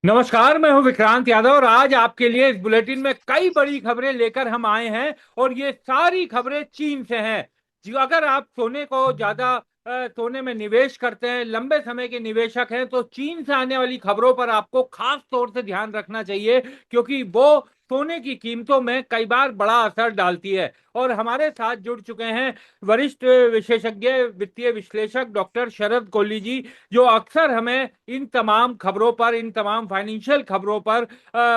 नमस्कार। मैं हूं विक्रांत यादव और आज आपके लिए इस बुलेटिन में कई बड़ी खबरें लेकर हम आए हैं और ये सारी खबरें चीन से हैं। जी, अगर आप सोने को ज्यादा सोने में निवेश करते हैं, लंबे समय के निवेशक हैं, तो चीन से आने वाली खबरों पर आपको खास तौर से ध्यान रखना चाहिए, क्योंकि वो सोने की कीमतों में कई बार बड़ा असर डालती है। और हमारे साथ जुड़ चुके हैं वरिष्ठ विशेषज्ञ वित्तीय विश्लेषक डॉक्टर शरद कोहली जी, जो अक्सर हमें इन तमाम खबरों पर, इन तमाम फाइनेंशियल खबरों पर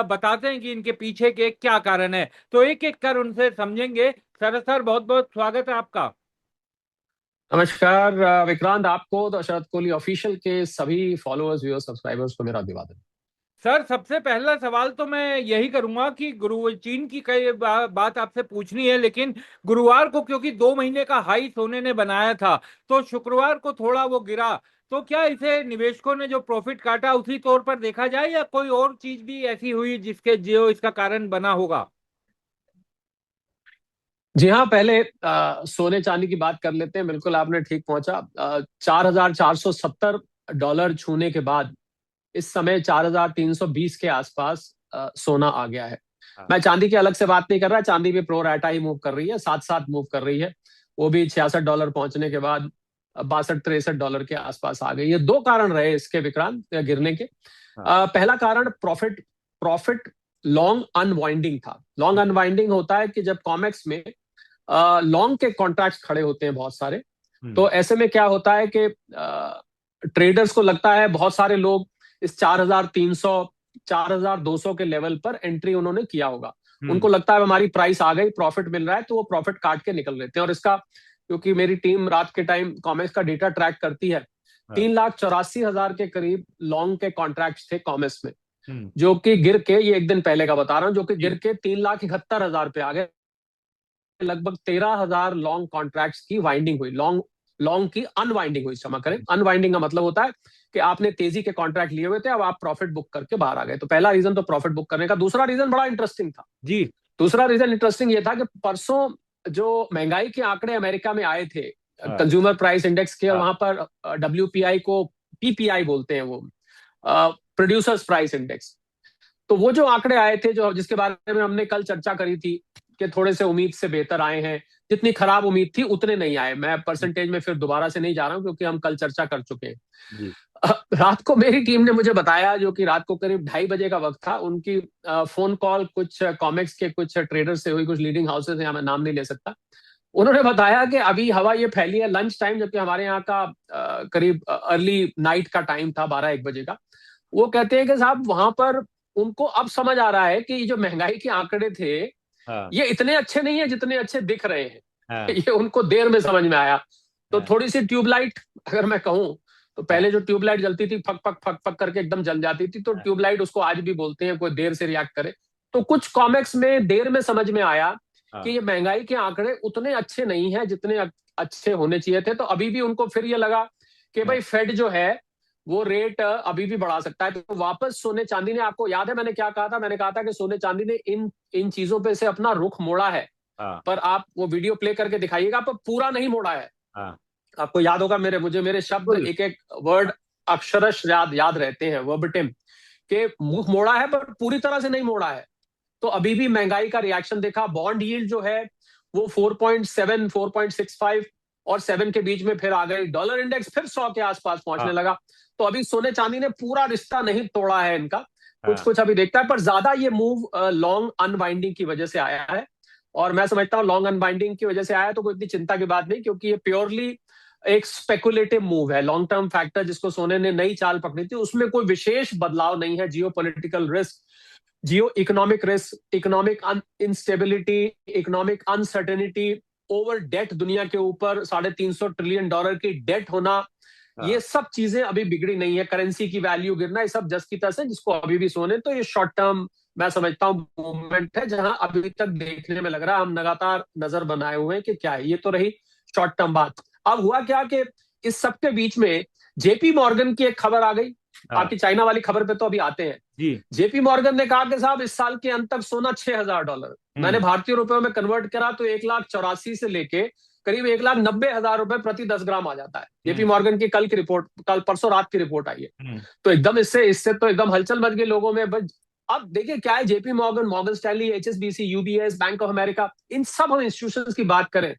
बताते हैं कि इनके पीछे के क्या कारण है। तो एक एक कर उनसे समझेंगे। सर, बहुत बहुत स्वागत है आपका। नमस्कार विक्रांत, आपको तो शरद कोहली ऑफिशियल के सभी फॉलोअर्स, व्यूअर्स, सब्सक्राइबर्स को मेरा अभिवादन। सर, सबसे पहला सवाल तो मैं यही करूंगा कि गुरु चीन की कई बात आपसे पूछनी है, लेकिन गुरुवार को क्योंकि 2 महीने का हाई सोने ने बनाया था, तो शुक्रवार को थोड़ा वो गिरा। तो क्या इसे निवेशकों ने जो प्रॉफिट काटा उसी तौर पर देखा जाए, या कोई और चीज भी ऐसी हुई जिसके जो इसका कारण बना होगा? जी हाँ, पहले सोने चांदी की बात कर लेते हैं। बिल्कुल आपने ठीक पहुंचा। 4,470 डॉलर छूने के बाद इस समय 4,320 के आसपास सोना आ गया है। हाँ। मैं चांदी की अलग से बात नहीं कर रहा। चांदी भी प्रो राटा ही मूव कर रही है, साथ साथ मूव कर रही है। वो भी 66 डॉलर पहुंचने के बाद 62-63 डॉलर के आसपास आ गई। ये दो कारण रहे इसके विक्रांत गिरने के। हाँ। पहला कारण प्रॉफिट प्रॉफिट लॉन्ग अनवाइंडिंग था। लॉन्ग अनवाइंडिंग होता है कि जब कॉमेक्स में लॉन्ग के कॉन्ट्रैक्ट्स खड़े होते हैं बहुत सारे। हम्म। तो ऐसे में क्या होता है कि ट्रेडर्स को लगता है, बहुत सारे लोग इस 4,300 4,200 के लेवल पर एंट्री उन्होंने किया होगा। हम्म। उनको लगता है हमारी प्राइस आ गई, प्रॉफिट मिल रहा है, तो वो प्रॉफिट काट के निकल लेते हैं। और इसका, क्योंकि मेरी टीम रात के टाइम कॉमेक्स का डेटा ट्रैक करती है, हाँ। 3,84,000 के करीब लॉन्ग के कॉन्ट्रैक्ट्स थे कॉमेक्स में, हम्म। जो कि गिर के, ये एक दिन पहले का बता रहा हूं, जो कि गिर जी। के 3,71,000 पे आ गए। लगभग 13,000 लॉन्ग कॉन्ट्रैक्ट्स की वाइंडिंग हुई। लॉन्ग लॉन्ग की अनवाइंडिंग हुई, क्षमा करें। अनवाइंडिंग का मतलब होता है कि आपने तेजी के कॉन्ट्रैक्ट लिए हुए थे, अब आप प्रॉफिट बुक करके बाहर आ गए। तो पहला रीजन तो प्रॉफिट बुक करने का। दूसरा रीजन बड़ा इंटरेस्टिंग था। जी। दूसरा रीजन इंटरेस्टिंग ये था कि परसों जो महंगाई के आंकड़े अमेरिका में आए थे, हाँ। कंज्यूमर प्राइस इंडेक्स के, और हाँ। वहां पर डब्ल्यूपीआई को पीपीआई बोलते हैं, वो प्रोड्यूसर्स प्राइस इंडेक्स। तो वो जो आंकड़े आए थे, जो जिसके बारे में हमने कल चर्चा करी थी कि थोड़े से उम्मीद से बेहतर आए हैं, जितनी खराब उम्मीद थी उतने नहीं आए। मैं परसेंटेज में फिर दोबारा से नहीं जा रहा हूं, क्योंकि हम कल चर्चा कर चुके हैं। जी। रात को मेरी टीम ने मुझे बताया, जो कि रात को करीब 2:30 बजे का वक्त था, उनकी फोन कॉल कुछ कॉमेक्स के कुछ ट्रेडर से हुई, कुछ लीडिंग हाउसेस हैं, मैं नाम नहीं ले सकता। उन्होंने बताया कि अभी हवा ये फैली है लंच टाइम, जबकि हमारे यहाँ का करीब अर्ली नाइट का टाइम था, 12-1 बजे का। वो कहते हैं कि साहब, वहां पर उनको अब समझ आ रहा है कि ये जो महंगाई के आंकड़े थे, हाँ। ये इतने अच्छे नहीं है जितने अच्छे दिख रहे हैं। हाँ। ये उनको देर में समझ में आया। तो हाँ। थोड़ी सी ट्यूबलाइट, अगर मैं कहूं, तो हाँ। पहले जो ट्यूबलाइट जलती थी, फक फक फक फक करके एकदम जल जाती थी, तो हाँ। ट्यूबलाइट उसको आज भी बोलते हैं, कोई देर से रिएक्ट करे। तो कुछ कॉमेक्स में देर में समझ में आया कि हाँ। ये महंगाई के आंकड़े उतने अच्छे नहीं हैं जितने अच्छे होने चाहिए थे। तो अभी भी उनको फिर ये लगा कि हाँ। भाई फेड जो है वो रेट अभी भी बढ़ा सकता है। तो वापस सोने चांदी ने, आपको याद है मैंने क्या कहा था? मैंने कहा था कि सोने चांदी ने इन इन चीजों पे से अपना रुख मोड़ा है। हाँ। पर आप वो वीडियो प्ले करके दिखाइएगा, पर पूरा नहीं मोड़ा है। हाँ। आपको याद होगा, मेरे शब्द, बिल्कुल। एक एक वर्ड अक्षरश याद याद रहते हैं, वर्बटिम, के मुख मोड़ा है पर पूरी तरह से नहीं मोड़ा है। तो अभी भी महंगाई का रिएक्शन देखा। बॉन्ड यील्ड जो है वो 4.7, 4.65 और 7 के बीच में फिर आ गई। डॉलर इंडेक्स फिर 100 के आसपास पहुंचने हाँ। लगा। तो अभी सोने चांदी ने पूरा रिश्ता नहीं तोड़ा है इनका, कुछ हाँ। कुछ अभी देखता है। पर ज्यादा ये मूव लॉन्ग अनवाइंडिंग की वजह से आया है। और मैं समझता हूँ लॉन्ग अनवाइंडिंग की वजह से आया तो कोई इतनी चिंता की बात नहीं, क्योंकि ये प्योरली एक स्पेकुलेटिव मूव है। लॉन्ग टर्म फैक्टर जिसको सोने ने नई चाल पकड़ी थी, उसमें कोई विशेष बदलाव नहीं है। Geopolitical risk, geoeconomic risk, economic instability, economic uncertainty, over debt, दुनिया के ऊपर $350 ट्रिलियन की डेट होना, ये हाँ। सब चीजें अभी बिगड़ी नहीं है। करेंसी की वैल्यू गिरना, ये सब जस की तस है, जिसको अभी भी सोने। तो ये शॉर्ट टर्म मैं समझता हूँ मूवमेंट है, जहां अभी तक देखने में लग रहा है हम लगातार नजर बनाए हुए हैं कि क्या है। ये तो रही शॉर्ट टर्म बात। अब हुआ क्या कि इस सब के बीच में जेपी मॉर्गन की एक खबर आ गई। हाँ। आपकी चाइना वाली खबर पे तो अभी आते हैं। जी। जेपी मॉर्गन ने कहा कि साहब, इस साल के अंत तक सोना $6,000। मैंने हम्म। भारतीय रुपयों में कन्वर्ट करा तो 1,84,000 से लेके करीब 1,90,000 रुपए प्रति 10 ग्राम आ जाता है। जेपी हम्म। मॉर्गन की कल की रिपोर्ट, कल परसों रात की रिपोर्ट आई है। हम्म। तो एकदम इससे इससे तो एकदम हलचल मच गई लोगों में। बट अब देखिए क्या है, JP Morgan, Morgan Stanley, HSBC, UBS, bank of America, इन सब हम इंस्टीट्यूशंस की बात करें,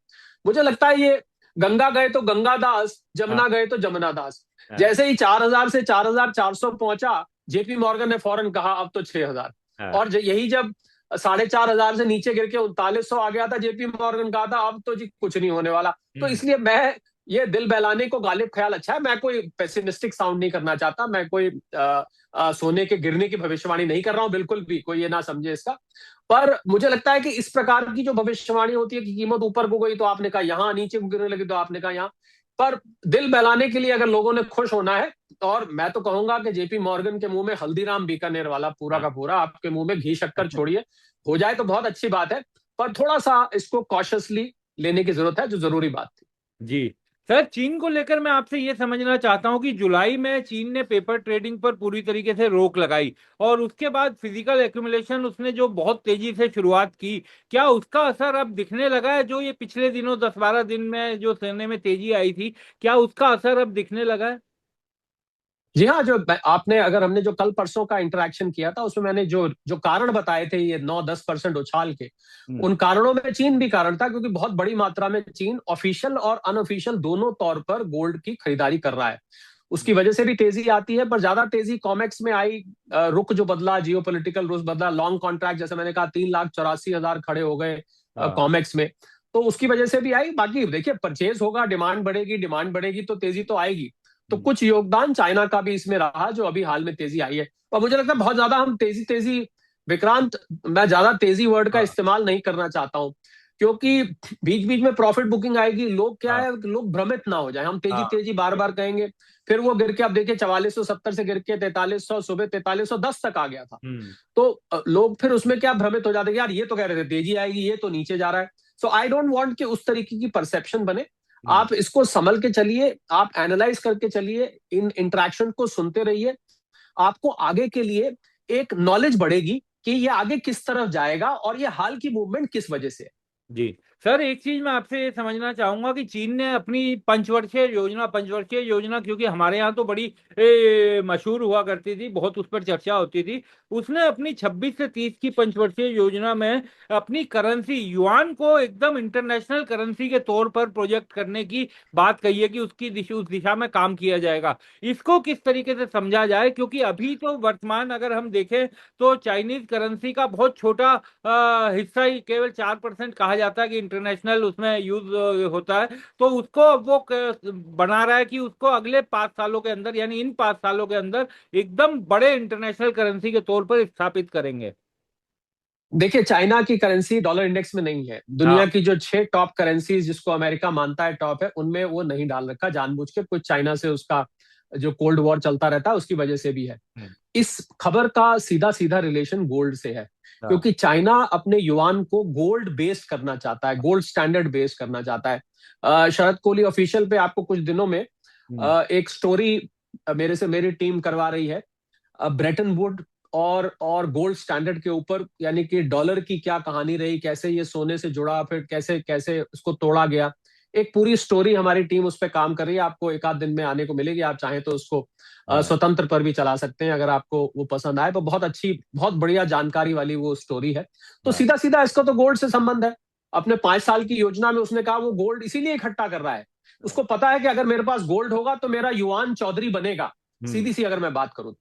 मुझे लगता है ये गंगा गए तो गंगा दास, हाँ। जमुना गए तो जमुना दास। हाँ। जैसे ही 4,000 से 4,400 पहुंचा, जेपी मॉर्गन ने फौरन कहा अब तो 6,000। हाँ। और यही जब 4,500 से नीचे गिर के 3900 आ गया था, जेपी मॉर्गन कहा था अब तो जी कुछ नहीं होने वाला। तो हम्म। इसलिए मैं, ये दिल बहलाने को गालिब ख्याल अच्छा है, मैं कोई पेसिमिस्टिक साउंड नहीं करना चाहता, मैं कोई सोने के गिरने की भविष्यवाणी नहीं कर रहा हूं, बिल्कुल भी, कोई ये ना समझे इसका। पर मुझे लगता है कि इस प्रकार की जो भविष्यवाणी होती है कि कीमत ऊपर को गई तो आपने कहा यहां, नीचे को गिरने लगी तो आपने कहा यहां, पर दिल बहलाने के लिए अगर लोगों ने खुश होना है, और मैं तो कहूंगा कि जेपी मॉर्गन के मुंह में हल्दीराम बीकानेर वाला पूरा हाँ। का पूरा, आपके मुंह में घी शक्कर छोड़िए, हो जाए तो बहुत अच्छी बात है। पर थोड़ा सा इसको कॉशियसली लेने की जरूरत है, जो जरूरी बात थी। जी सर, चीन को लेकर मैं आपसे ये समझना चाहता हूं कि जुलाई में चीन ने पेपर ट्रेडिंग पर पूरी तरीके से रोक लगाई और उसके बाद फिजिकल एक्यूमुलेशन उसने जो बहुत तेजी से शुरुआत की, क्या उसका असर अब दिखने लगा है? जो ये पिछले दिनों 10-12 दिन में जो सोने में तेजी आई थी, क्या उसका असर अब दिखने लगा है? जी हाँ, जो आपने, अगर हमने जो कल परसों का इंटरेक्शन किया था उसमें मैंने जो जो कारण बताए थे, ये 9-10% उछाल के, हम्म। उन कारणों में चीन भी कारण था, क्योंकि बहुत बड़ी मात्रा में चीन ऑफिशियल और अनऑफिशियल दोनों तौर पर गोल्ड की खरीदारी कर रहा है। उसकी वजह से भी तेजी आती है, पर ज्यादा तेजी कॉमेक्स में आई। रुख जो बदला, जियो पोलिटिकल रुख बदला, लॉन्ग कॉन्ट्रैक्ट जैसे मैंने कहा 3,84,000 खड़े हो गए हाँ। कॉमेक्स में, तो उसकी वजह से भी आई। बाकी देखिए, परचेज होगा, डिमांड बढ़ेगी, डिमांड बढ़ेगी तो तेजी तो आएगी। तो हम्म। कुछ योगदान चाइना का भी इसमें रहा, जो अभी हाल में तेजी आई है। और मुझे लगता है बहुत ज्यादा हम तेजी तेजी, विक्रांत, मैं ज्यादा तेजी वर्ड का हाँ। इस्तेमाल नहीं करना चाहता हूं, क्योंकि बीच बीच में प्रॉफिट बुकिंग आएगी, लोग क्या हाँ। है, लोग भ्रमित ना हो जाए, हम तेजी हाँ। तेजी बार बार कहेंगे, फिर वो गिर के, अब देखिए 4470 से गिर के 4300, सुबह 4310 तक आ गया था। हम्म। तो लोग फिर उसमें क्या भ्रमित हो जाते हैं, यार ये तो कह रहे थे तेजी आएगी, ये तो नीचे जा रहा है। सो आई डोंट वांट कि उस तरीके की परसेप्शन बने। हम्म। आप इसको संभल के चलिए, आप एनालाइज करके चलिए, इन इंटरेक्शन को सुनते रहिए, आपको आगे के लिए एक नॉलेज बढ़ेगी कि ये आगे किस तरफ जाएगा और ये हाल की मूवमेंट किस वजह से है। जी सर, एक चीज मैं आपसे ये समझना चाहूंगा कि चीन ने अपनी पंचवर्षीय योजना, क्योंकि हमारे यहाँ तो बड़ी मशहूर हुआ करती थी, बहुत उस पर चर्चा होती थी। उसने अपनी 26 से 30 की पंचवर्षीय योजना में अपनी करेंसी युआन को एकदम इंटरनेशनल करेंसी के तौर पर प्रोजेक्ट करने की बात कही है कि उस दिशा में काम किया जाएगा। इसको किस तरीके से समझा जाए? क्योंकि अभी तो वर्तमान अगर हम देखें तो चाइनीज करेंसी का बहुत छोटा हिस्सा ही, केवल 4% कहा जाता है कि इंटरनेशनल उसमें यूज होता है। तो उसको अब वो बना रहा है कि उसको अगले 5 सालों के अंदर, यानी इन 5 सालों के अंदर एकदम बड़े इंटरनेशनल करेंसी के तौर पर स्थापित करेंगे। देखिए, चाइना की करेंसी डॉलर इंडेक्स में नहीं है। दुनिया हाँ। की जो 6 टॉप करेंसीज जिसको अमेरिका मानता है टॉप है, उनमें वो नहीं डाल रखा जानबूझ के, कुछ चाइना से उसका जो कोल्ड वॉर चलता रहता है उसकी वजह से भी है। हम्म। इस खबर का सीधा सीधा रिलेशन गोल्ड से है, हाँ। क्योंकि चाइना अपने युआन को गोल्ड बेस्ड करना चाहता है, गोल्ड स्टैंडर्ड बेस्ड करना चाहता है। शरद कोहली ऑफिशियल पे आपको कुछ दिनों में हम्म। एक स्टोरी मेरे से मेरी टीम करवा रही है, ब्रेटन वुड और गोल्ड स्टैंडर्ड के ऊपर, यानी कि डॉलर की क्या कहानी रही, कैसे ये सोने से जुड़ा, फिर कैसे कैसे उसको तोड़ा गया। एक पूरी स्टोरी हमारी टीम उस पर काम कर रही है, आपको एक आध दिन में आने को मिलेगी, आप चाहें तो उसको हाँ। स्वतंत्र पर भी चला सकते हैं, अगर आपको वो पसंद आए तो। बहुत अच्छी, बहुत बढ़िया जानकारी वाली वो स्टोरी है। तो हाँ। सीधा सीधा इसका तो गोल्ड से संबंध है। अपने 5 साल की योजना में उसने कहा वो गोल्ड इसीलिए इकट्ठा कर रहा है, उसको पता है कि अगर मेरे पास गोल्ड होगा तो मेरा युआन चौधरी बनेगा। हम्म। सीधी सी अगर मैं बात करूं,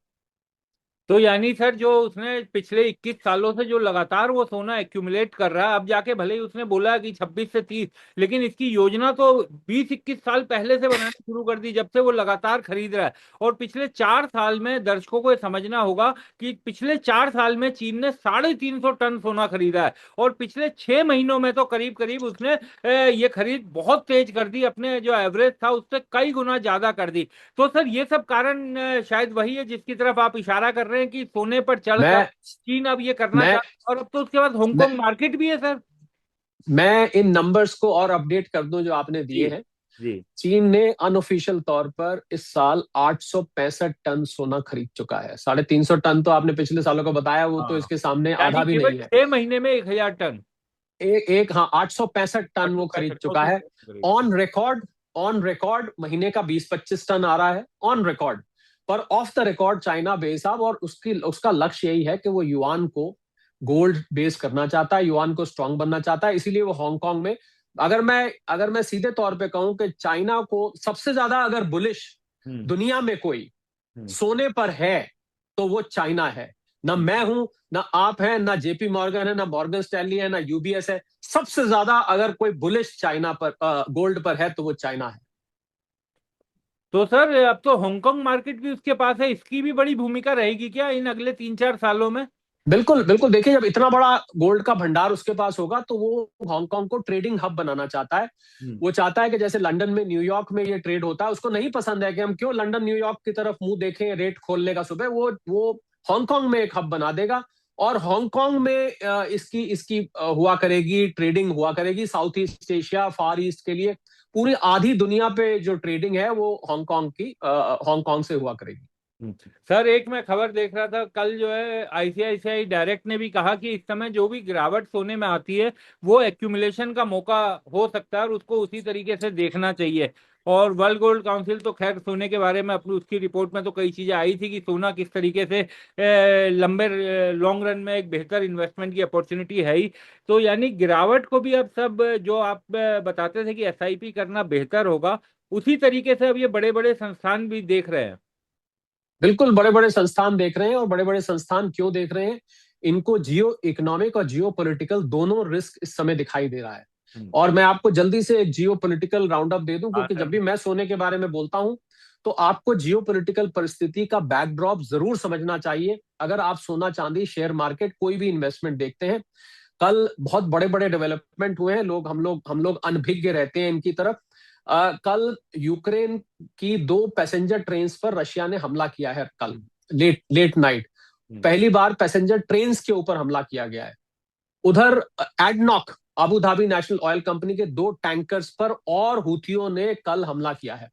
तो यानी सर, जो उसने पिछले 21 सालों से जो लगातार वो सोना एक्यूमुलेट कर रहा है, अब जाके भले ही उसने बोला कि 26 से 30, लेकिन इसकी योजना तो 20-21 साल पहले से बनानी शुरू कर दी, जब से वो लगातार खरीद रहा है। और पिछले 4 साल में दर्शकों को ये समझना होगा कि पिछले 4 साल में चीन ने 350 टन सोना खरीदा है, और पिछले 6 महीनों में तो करीब करीब उसने ये खरीद बहुत तेज कर दी, अपने जो एवरेज था उससे कई गुना ज्यादा कर दी। तो सर, ये सब कारण शायद वही है जिसकी तरफ आप इशारा कर रहे हैं कि सोने पर चढ़कर मैं चीन अब ये करना मैं चाहता है, और अब तो उसके बाद मैं हांगकांग मार्केट भी है सर। मैं इन नंबर्स को और अपडेट कर दूं जो आपने जी। दिए हैं। जी। चीन ने अनऑफिशियल तौर पर इस साल 865 टन सोना खरीद चुका है। 350 टन तो आपने पिछले सालों का बताया, वो तो हाँ। इसके सामने यानी आधा भी केवल नहीं है। 6 महीने में 1,000 टन। हाँ 865 टन वो खरीद चुका है ऑन रिकॉर्ड। ऑन रिकॉर्ड महीने का 20-25 टन आ रहा है ऑन रिकॉर्ड। पर ऑफ द रिकॉर्ड चाइना बेसाब, और उसका लक्ष्य यही है कि वो युआन को गोल्ड बेस करना चाहता है, युआन को स्ट्रांग बनना चाहता है। इसीलिए वो हांगकांग में, अगर मैं सीधे तौर पे कहूं कि चाइना को सबसे ज्यादा अगर बुलिश दुनिया में कोई सोने पर है तो वो चाइना है। ना मैं हूं, ना आप हैं, ना जेपी मॉर्गन है, ना मॉर्गन स्टैनली है, ना यूबीएस है। सबसे ज्यादा अगर कोई बुलिश चाइना पर गोल्ड पर है तो वो चाइना है। तो सर अब तो हांगकांग मार्केट भी उसके पास है, इसकी भी बड़ी भूमिका रहेगी क्या इन अगले 3-4 सालों में? बिल्कुल बिल्कुल, देखिए जब इतना बड़ा गोल्ड का भंडार उसके पास होगा तो वो हांगकांग को ट्रेडिंग हब बनाना चाहता है। वो चाहता है कि जैसे लंदन में, न्यूयॉर्क में ये ट्रेड होता है, उसको नहीं पसंद है कि हम क्यों लंदन न्यूयॉर्क की तरफ मुंह देखें रेट खोलने का सुबह। वो हांगकांग में एक हब बना देगा और हांगकांग में इसकी इसकी हुआ करेगी, ट्रेडिंग हुआ करेगी साउथ ईस्ट एशिया, फार ईस्ट के लिए। पूरी आधी दुनिया पे जो ट्रेडिंग है वो हांगकांग से हुआ करेगी। सर एक मैं खबर देख रहा था कल, जो है आईसीआईसीआई डायरेक्ट ने भी कहा कि इस समय जो भी गिरावट सोने में आती है वो एक्यूमुलेशन का मौका हो सकता है और उसको उसी तरीके से देखना चाहिए। और वर्ल्ड गोल्ड काउंसिल तो खैर सोने के बारे में अपनी उसकी रिपोर्ट में तो कई चीजें आई थी कि सोना किस तरीके से लंबे लॉन्ग रन में एक बेहतर इन्वेस्टमेंट की अपॉर्चुनिटी है ही। तो यानी गिरावट को भी अब सब जो आप बताते थे कि एसआईपी करना बेहतर होगा, उसी तरीके से अब ये बड़े बड़े संस्थान भी देख रहे हैं। बिल्कुल, बड़े बड़े संस्थान देख रहे हैं। और बड़े बड़े संस्थान क्यों देख रहे हैं? इनको जियो इकोनॉमिक और जियो पॉलिटिकल दोनों रिस्क इस समय दिखाई दे रहा है। और मैं आपको जल्दी से एक जियो पॉलिटिकल राउंड अप दे दूं, हाँ क्योंकि सर। जब भी मैं सोने के बारे में बोलता हूं तो आपको जियो पॉलिटिकल परिस्थिति का बैकड्रॉप जरूर समझना चाहिए अगर आप सोना चांदी शेयर मार्केट कोई भी इन्वेस्टमेंट देखते हैं। कल बहुत बड़े बड़े डेवलपमेंट हुए हैं। हम लोग अनभिज्ञ रहते हैं इनकी तरफ। कल यूक्रेन की 2 पैसेंजर ट्रेन पर रशिया ने हमला किया है कल, लेट लेट नाइट। पहली बार पैसेंजर ट्रेन के ऊपर हमला किया गया है। उधर ADNOC, Abu Dhabi national oil company के 2 टैंकर्स पर और हूथियों ने कल हमला किया है।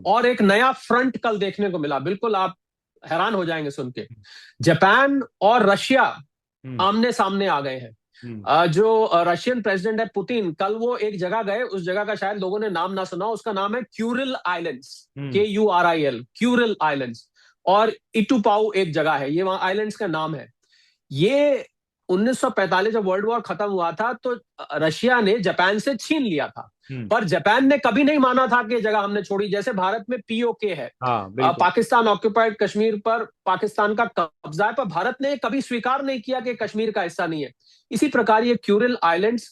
और एक नया फ्रंट कल देखने को मिला, बिल्कुल आप हैरान हो जाएंगे सुन के। जापान और रशिया आमने सामने आ गए हैं। जो रशियन प्रेसिडेंट है पुतिन, कल वो एक जगह गए, उस जगह का शायद लोगों ने नाम ना सुना, उसका नाम है Kuril islands, KURIL, Kuril islands. और इटुपाउ एक जगह है, ये वहां आइलैंड्स का नाम है। ये 1945 जब वर्ल्ड वॉर खत्म हुआ था तो रशिया ने जापान से छीन लिया था। पर जापान ने कभी नहीं माना था कि ये जगह हमने छोड़ी। जैसे भारत में POK है, हाँ बिल्कुल। पाकिस्तान ऑक्युपाइड कश्मीर पर पाकिस्तान का कब्जा है, पर भारत ने कभी स्वीकार नहीं किया कि कश्मीर का हिस्सा नहीं है। इसी प्रकार ये क्यूरिल आइलैंड्स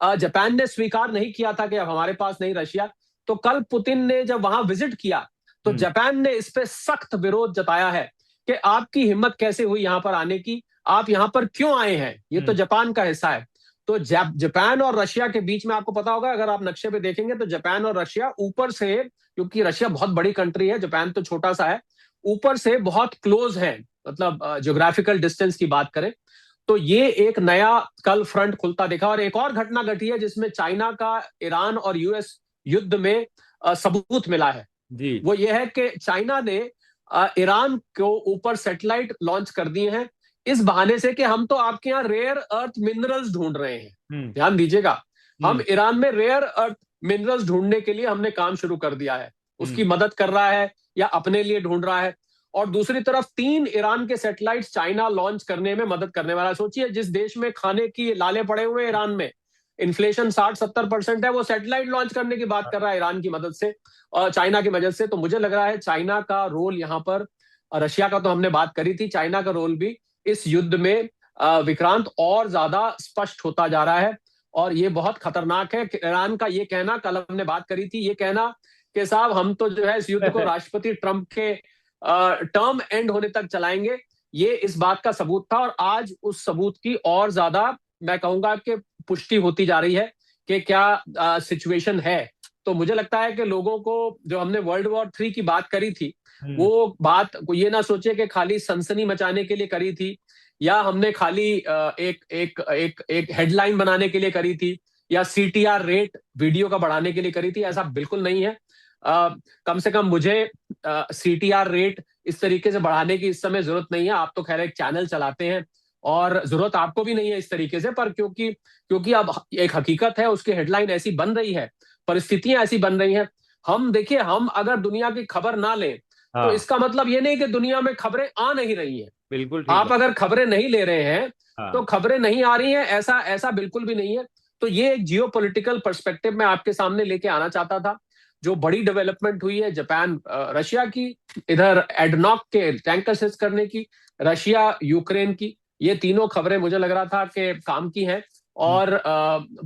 जापान ने स्वीकार नहीं किया था कि अब हमारे पास नहीं रशिया। तो कल पुतिन ने जब वहां विजिट किया तो जापान ने इस पे सख्त विरोध जताया है कि आपकी हिम्मत कैसे हुई यहां पर आने की, आप यहां पर क्यों आए हैं, ये तो जापान का हिस्सा है। तो जापान और रशिया के बीच में, आपको पता होगा अगर आप नक्शे पे देखेंगे तो जापान और रशिया ऊपर से, क्योंकि रशिया बहुत बड़ी कंट्री है, जापान तो छोटा सा है, ऊपर से बहुत क्लोज है, मतलब ज्योग्राफिकल डिस्टेंस की बात करें तो ये एक नया कल फ्रंट खुलता दिखा। और एक और घटना घटी है जिसमें चाइना का ईरान और US युद्ध में सबूत मिला है। जी। वो ये है कि चाइना ने ईरान को ऊपर सैटेलाइट लॉन्च कर दिए हैं इस बहाने से कि हम तो आपके यहाँ रेयर अर्थ मिनरल्स ढूंढ रहे हैं। ध्यान दीजिएगा, हम ईरान में रेयर अर्थ मिनरल्स ढूंढने के लिए हमने काम शुरू कर दिया है। उसकी मदद कर रहा है या अपने लिए ढूंढ रहा है। और दूसरी तरफ 3 ईरान के सैटेलाइट्स चाइना लॉन्च करने में मदद करने वाला। सोचिए, जिस देश में खाने की लाले पड़े हुए हैं, ईरान में इन्फ्लेशन 60-70% है, वो सैटेलाइट लॉन्च करने की बात कर रहा है ईरान की मदद से और चाइना की मदद से। तो मुझे लग रहा है चाइना का रोल यहाँ पर, रशिया का तो हमने बात करी थी, चाइना का रोल भी इस युद्ध में विक्रांत और ज्यादा स्पष्ट होता जा रहा है। और ये बहुत खतरनाक है। ईरान का ये कहना, कल हमने बात करी थी, ये कहना कि साहब हम तो जो है इस युद्ध को राष्ट्रपति ट्रंप के टर्म एंड होने तक चलाएंगे, ये इस बात का सबूत था। और आज उस सबूत की और ज्यादा मैं कहूंगा कि पुष्टि होती जा रही है कि क्या सिचुएशन है। तो मुझे लगता है कि लोगों को, जो हमने वर्ल्ड वॉर 3 की बात करी थी, वो बात को ये ना सोचे कि खाली सनसनी मचाने के लिए करी थी, या हमने खाली एक एक एक एक हेडलाइन बनाने के लिए करी थी, या CTR रेट वीडियो का बढ़ाने के लिए करी थी। ऐसा बिल्कुल नहीं है। कम से कम मुझे CTR रेट इस तरीके से बढ़ाने की इस समय जरूरत नहीं है। आप तो खैर एक चैनल चलाते हैं और जरूरत आपको भी नहीं है इस तरीके से, पर क्योंकि क्योंकि अब एक हकीकत है, उसकी हेडलाइन ऐसी बन रही है, परिस्थितियां ऐसी बन रही हैं। हम देखिए, हम अगर दुनिया की खबर ना लें तो हाँ, इसका मतलब ये नहीं कि दुनिया में खबरें आ नहीं रही हैं। बिल्कुल ठीक आप बात। अगर खबरें नहीं ले रहे हैं तो हाँ। खबरें नहीं आ रही हैं, ऐसा ऐसा बिल्कुल भी नहीं है। तो ये एक जियो पॉलिटिकल परस्पेक्टिव मैं आपके सामने लेके आना चाहता था। जो बड़ी डेवलपमेंट हुई है जापान रशिया की, इधर एडनॉक के टैंकर सीज करने की, रशिया यूक्रेन की, ये तीनों खबरें मुझे लग रहा था कि काम की हैं। हम्म। और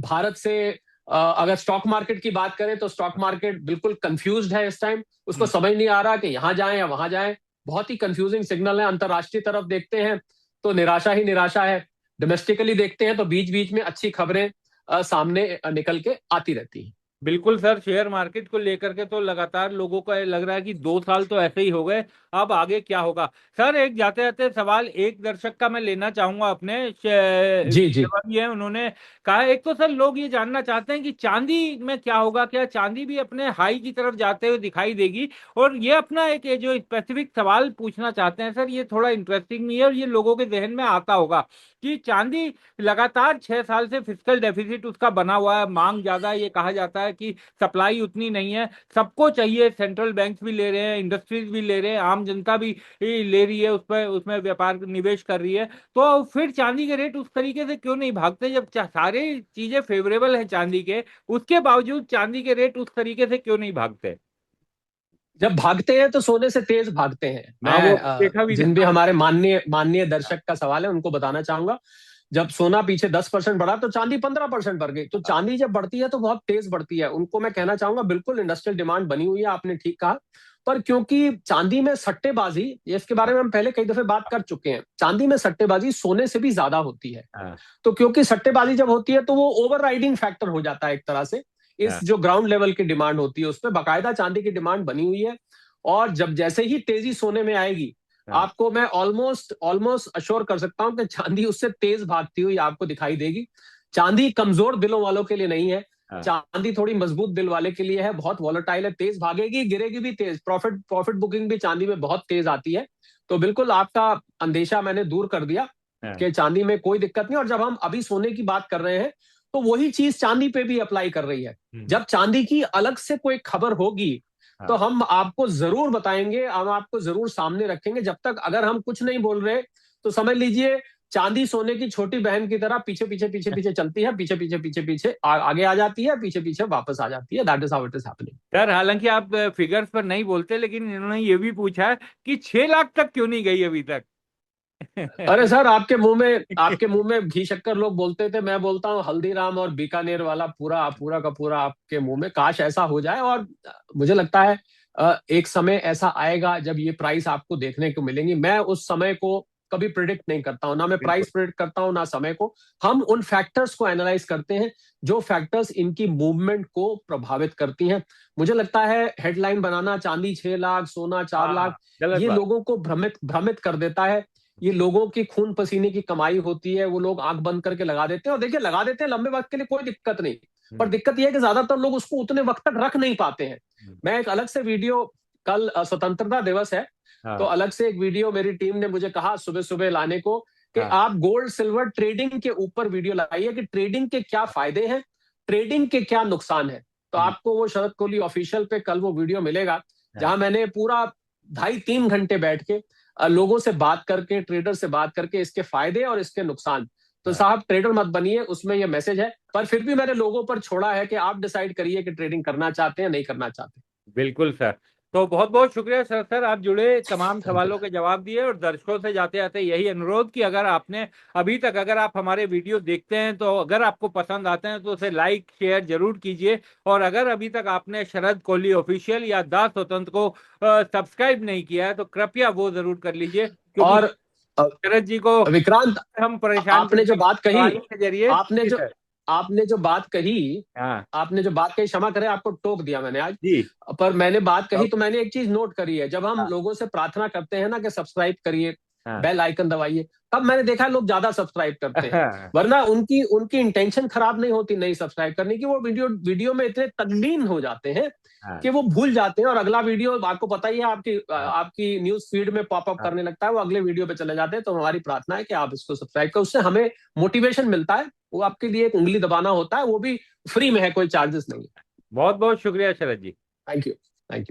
भारत से अगर स्टॉक मार्केट की बात करें तो स्टॉक मार्केट बिल्कुल कंफ्यूज्ड है इस टाइम। उसको हम्म। समझ नहीं आ रहा कि यहां जाएं या वहां जाएं। बहुत ही कंफ्यूजिंग सिग्नल है। अंतर्राष्ट्रीय तरफ देखते हैं तो निराशा ही निराशा है। डोमेस्टिकली देखते हैं तो बीच बीच में अच्छी खबरें सामने निकल के आती रहती हैं। बिल्कुल सर, शेयर मार्केट को लेकर के तो लगातार लोगों को लग रहा है कि 2 साल तो ऐसे ही हो गए। अब आगे क्या होगा? सर, एक जाते जाते सवाल एक दर्शक का मैं लेना चाहूंगा अपने जी जी। सेवा भी है, उन्होंने कहा, एक तो सर लोग ये जानना चाहते हैं कि चांदी में क्या होगा, क्या चांदी भी अपने हाई की तरफ जाते हुए दिखाई देगी? और ये अपना एक ये जो स्पेसिफिक सवाल पूछना चाहते हैं सर, ये थोड़ा इंटरेस्टिंग नहीं है और ये लोगों के जहन में आता होगा कि चांदी लगातार 6 साल से फिजिकल डेफिसिट उसका बना हुआ है, मांग ज्यादा है, ये कहा जाता है कि सप्लाई उतनी नहीं है। सबको चाहिए, सेंट्रल बैंक्स भी ले रहे हैं, इंडस्ट्रीज भी ले रहे हैं, आम जनता भी ले रही है, उस पर उसमें व्यापार निवेश कर रही है। तो फिर चांदी के रेट उस तरीके से क्यों नहीं भागते जब सारे चीजें फेवरेबल है चांदी के, उसके बावजूद चांदी के रेट उस तरीके से क्यों नहीं भागते? जब भागते हैं तो सोने से तेज भागते हैं। हाँ, वो मैं देखा भी जिन भी था। हमारे माननीय माननीय दर्शक का सवाल है उनको बताना चाहूंगा। जब सोना पीछे 10% बढ़ा तो चांदी 15% बढ़ गई। तो चांदी जब बढ़ती है तो बहुत तेज बढ़ती है। उनको मैं कहना चाहूंगा, बिल्कुल इंडस्ट्रियल डिमांड बनी हुई है, आपने ठीक कहा। पर क्योंकि चांदी में सट्टेबाजी, ये इसके बारे में हम पहले कई दफे बात कर चुके हैं, चांदी में सट्टेबाजी सोने से भी ज्यादा होती है। हाँ। तो क्योंकि सट्टेबाजी जब होती है तो वो ओवर राइडिंग फैक्टर हो जाता है एक तरह से। इस हाँ। जो ग्राउंड लेवल की डिमांड होती है उसमें बाकायदा चांदी की डिमांड बनी हुई है। और जब जैसे ही तेजी सोने में आएगी, हाँ। आपको मैं ऑलमोस्ट ऑलमोस्ट अश्योर कर सकता हूं कि चांदी उससे तेज भागती हुई आपको दिखाई देगी। चांदी कमजोर दिलों वालों के लिए नहीं है। हाँ। चांदी थोड़ी मजबूत दिल वाले के लिए है। बहुत वॉलेटाइल है, तेज भागेगी, गिरेगी भी तेज। प्रॉफिट प्रॉफिट बुकिंग भी चांदी में बहुत तेज आती है। तो बिल्कुल आपका अंदेशा मैंने दूर कर दिया हाँ। कि चांदी में कोई दिक्कत नहीं। और जब हम अभी सोने की बात कर रहे हैं तो वही चीज चांदी पे भी अप्लाई कर रही है। हम्म। जब चांदी की अलग से कोई खबर होगी तो हाँ। हम आपको जरूर बताएंगे, हम आपको जरूर सामने रखेंगे। जब तक अगर हम कुछ नहीं बोल रहे तो समझ लीजिए चांदी सोने की छोटी बहन की तरह पीछे पीछे पीछे पीछे चलती है, पीछे पीछे पीछे पीछे आगे आ जाती है, पीछे पीछे वापस आ जाती है। That is how it is happening. Sir, हालांकि आप फिगर्स पर नहीं बोलते, लेकिन इन्होंने ये भी पूछा है कि 6 लाख तक क्यों नहीं गई अभी तक? अरे सर, आपके मुंह में घी शक्कर लोग बोलते थे, मैं बोलता हूँ हल्दीराम और बीकानेर वाला पूरा पूरा का पूरा आपके मुंह में। काश ऐसा हो जाए। और मुझे लगता है एक समय ऐसा आएगा जब ये प्राइस आपको देखने को मिलेंगी। मैं उस समय को कभी प्रिडिक्ट नहीं करता हूं, ना मैं बिल्कुल। प्राइस प्रिडिक्ट करता हूं ना समय को। हम उन फैक्टर्स को एनालाइज करते हैं जो फैक्टर्स इनकी मूवमेंट को प्रभावित करती हैं। मुझे लगता है हेडलाइन बनाना चांदी 6 लाख, सोना चार हाँ, लाख गलत ये बात। लोगों को भ्रमित भ्रमित कर देता है। ये लोगों की खून पसीने की कमाई होती है। वो लोग आंख बंद करके लगा देते हैं, और देखिए लगा देते हैं लंबे वक्त के लिए, कोई दिक्कत नहीं। पर हम्म। दिक्कत यह है कि ज्यादातर लोग उसको उतने वक्त तक रख नहीं पाते हैं। हम्म। मैं एक अलग से वीडियो, कल स्वतंत्रता दिवस है, तो हाँ। अलग से एक वीडियो मेरी टीम ने मुझे कहा सुबह सुबह लाने को कि हाँ। आप गोल्ड सिल्वर ट्रेडिंग के ऊपर वीडियो लाइए कि ट्रेडिंग के क्या फायदे हैं, ट्रेडिंग के क्या नुकसान है। तो हम्म। आपको वो शरद कोहली ऑफिशियल पे कल वो वीडियो मिलेगा, हाँ। जहां मैंने पूरा 2.5-3 घंटे बैठ के लोगों से बात करके, ट्रेडर से बात करके इसके फायदे और इसके नुकसान। तो हाँ। साहब ट्रेडर मत बनिए, उसमें यह मैसेज है। पर फिर भी मैंने लोगों पर छोड़ा है कि आप डिसाइड करिए कि ट्रेडिंग करना चाहते हैं नहीं करना चाहते। बिल्कुल सर। तो बहुत बहुत शुक्रिया सर, आप जुड़े, तमाम थैंक यू। सवालों के जवाब दिए, और दर्शकों से जाते जाते यही अनुरोध कि अगर आपने अभी तक, अगर आप हमारे वीडियो देखते हैं तो अगर आपको पसंद आते हैं तो उसे लाइक शेयर जरूर कीजिए। और अगर अभी तक आपने शरद कोहली ऑफिशियल या दास स्वतंत्र को सब्सक्राइब नहीं किया है तो कृपया वो जरूर कर लीजिए, क्योंकि और अ, शरद जी को विक्रांत, हम परेशान आपने जो करते हैं बात कही, सवालों के जरिए। आपने जी जो सर। आपने जो बात कही हाँ। आपने जो बात कही, क्षमा करें आपको टोक दिया मैंने आज। जी। पर मैंने बात कही अब- तो मैंने एक चीज नोट करी है, जब हम हाँ। लोगों से प्रार्थना करते हैं ना कि सब्सक्राइब करिए, हाँ। बेल आइकन दबाइए, तब मैंने देखा है लोग ज्यादा सब्सक्राइब करते हैं। हाँ। वरना उनकी उनकी इंटेंशन खराब नहीं होती नहीं सब्सक्राइब करने की, वो वीडियो वीडियो में इतने तल्लीन हो जाते हैं हाँ। कि वो भूल जाते हैं, और अगला वीडियो आपको पता ही है आपकी हाँ। आपकी न्यूज फीड में पॉपअप हाँ। करने लगता है, वो अगले वीडियो पे चले जाते हैं। तो हमारी प्रार्थना है कि आप इसको सब्सक्राइब करें, उससे हमें मोटिवेशन मिलता है। वो आपके लिए एक उंगली दबाना होता है, वो भी फ्री में है, कोई चार्जेस नहीं है। बहुत बहुत शुक्रिया Sharad ji. Thank you. Thank you.